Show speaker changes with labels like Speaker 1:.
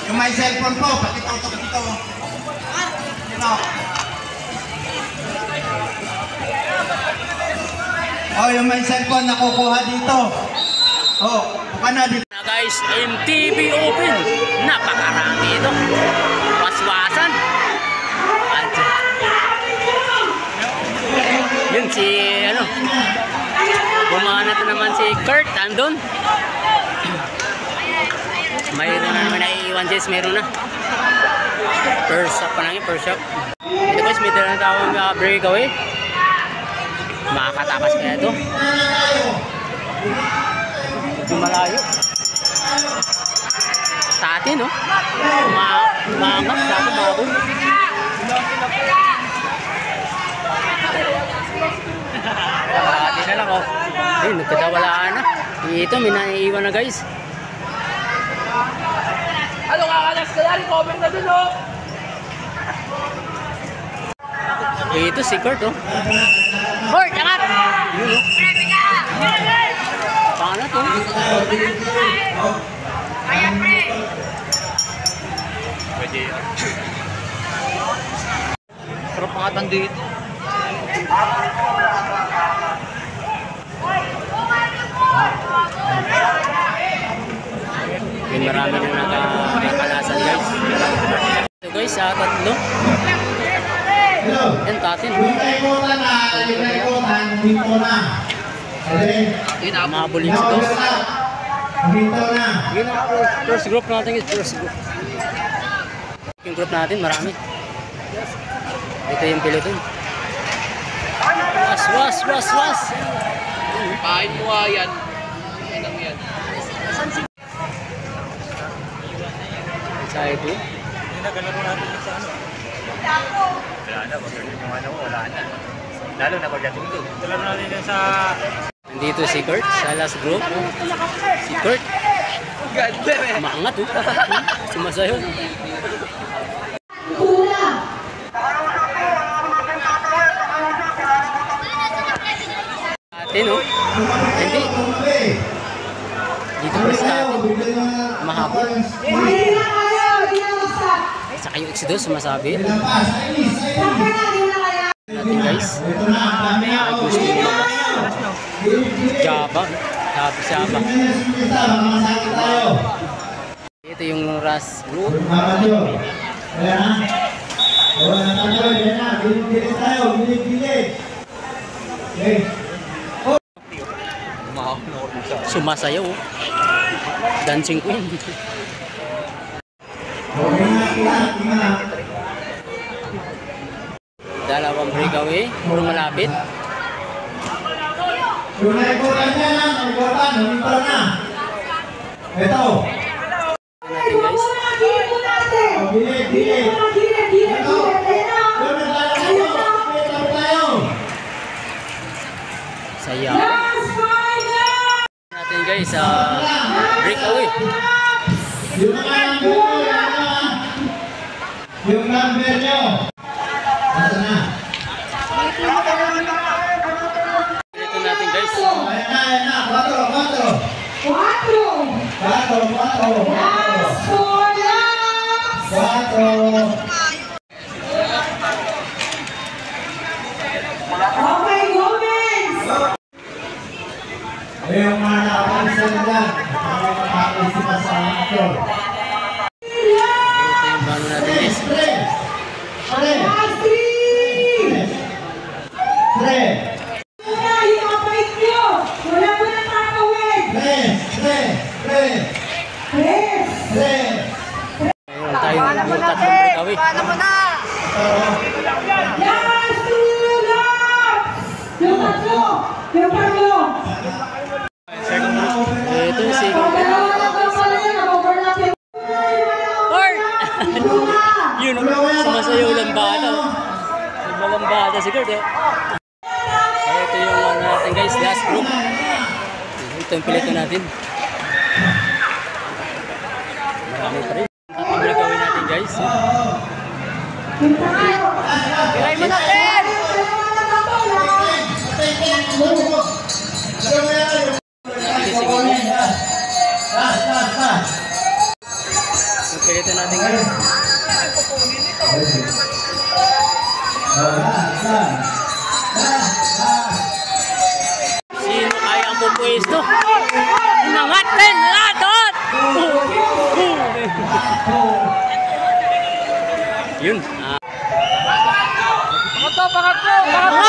Speaker 1: Yung may cellphone po, pakitutok dito. Dito. Oh, yung may cellphone nakukuha dito. Oh, buka na dito.
Speaker 2: Na guys, MTV Open. Napakarami ito. Waswasan. Yun si ano. Bumanat naman si Kurt andun. Mayroon na naman naiiwan Jess, meron na. First shot pa lang yun, first shot. Ito guys, may dala na tawang breakaway. Makakatakas kaya ito. Medyo malayo. Tati no? Maangat, sabi mabon. Tati na lang oh. Ayun, nagkadawalaan na. Ito, may naiiwan na guys.
Speaker 3: Ano kakalas ka yan? Cover na dun oh!
Speaker 2: Ito si Kurt oh. Kurt, angat! Yun oh. Pangat oh. Pwede yun. Sarap pangatan dito. Yun, marami na nakakalasan guys. Ito guys, tatlo. Yan tatin. Mahabulin si Dos. First group natin guys, first group. Yung group natin, marami. Ito yung peloton. Was.
Speaker 3: Pahin mo yan. Yan yan.
Speaker 2: Sa ito.
Speaker 3: Hindi na ganun natin sa ano. Wala na, pagdating yung ano, wala na. Lalo na pagdating ito. Tulad natin sa...
Speaker 2: Nandito si Kurt sa last group. Si Kurt.
Speaker 3: Ganda eh.
Speaker 2: Maangat oh. Sumasayo. Atin oh. Hindi. Dito pa sa atin. Mahapon. Saka yung X2 sumasabi. Natin guys. Ay gusto nyo. Java. Java. Ito yung Ras group. Sumasayaw. Dancing queen. Dalawang breakaway. Puro malapit.
Speaker 1: Yung naikutan niya na, naikutan, nandito na. Ito.
Speaker 2: Natin guys.
Speaker 1: Bilik. Ito.
Speaker 2: Saya. Natin guys, breakaway.
Speaker 1: Yung number nyo. Ito na.
Speaker 2: Ito natin guys.
Speaker 1: Ayan na. 4. Yung mga nakapansin lang, nakakapansin pa sa aktor.
Speaker 2: Ito yung bano natin guys. Mayroon tayong tatlong breakaway. Ito yung second. Yun, sumasayaw lang bata. Lambada si Kurt eh. Ito yung ano natin guys, last group. Ito yung pilito natin. Marami pa rin. Tatlong breakaway natin guys.
Speaker 3: Kiray mo natin!
Speaker 2: Pilitan natin guys. Sino kaya ang pupwesto? Nangatin! Latot! Yun. Pangatlo!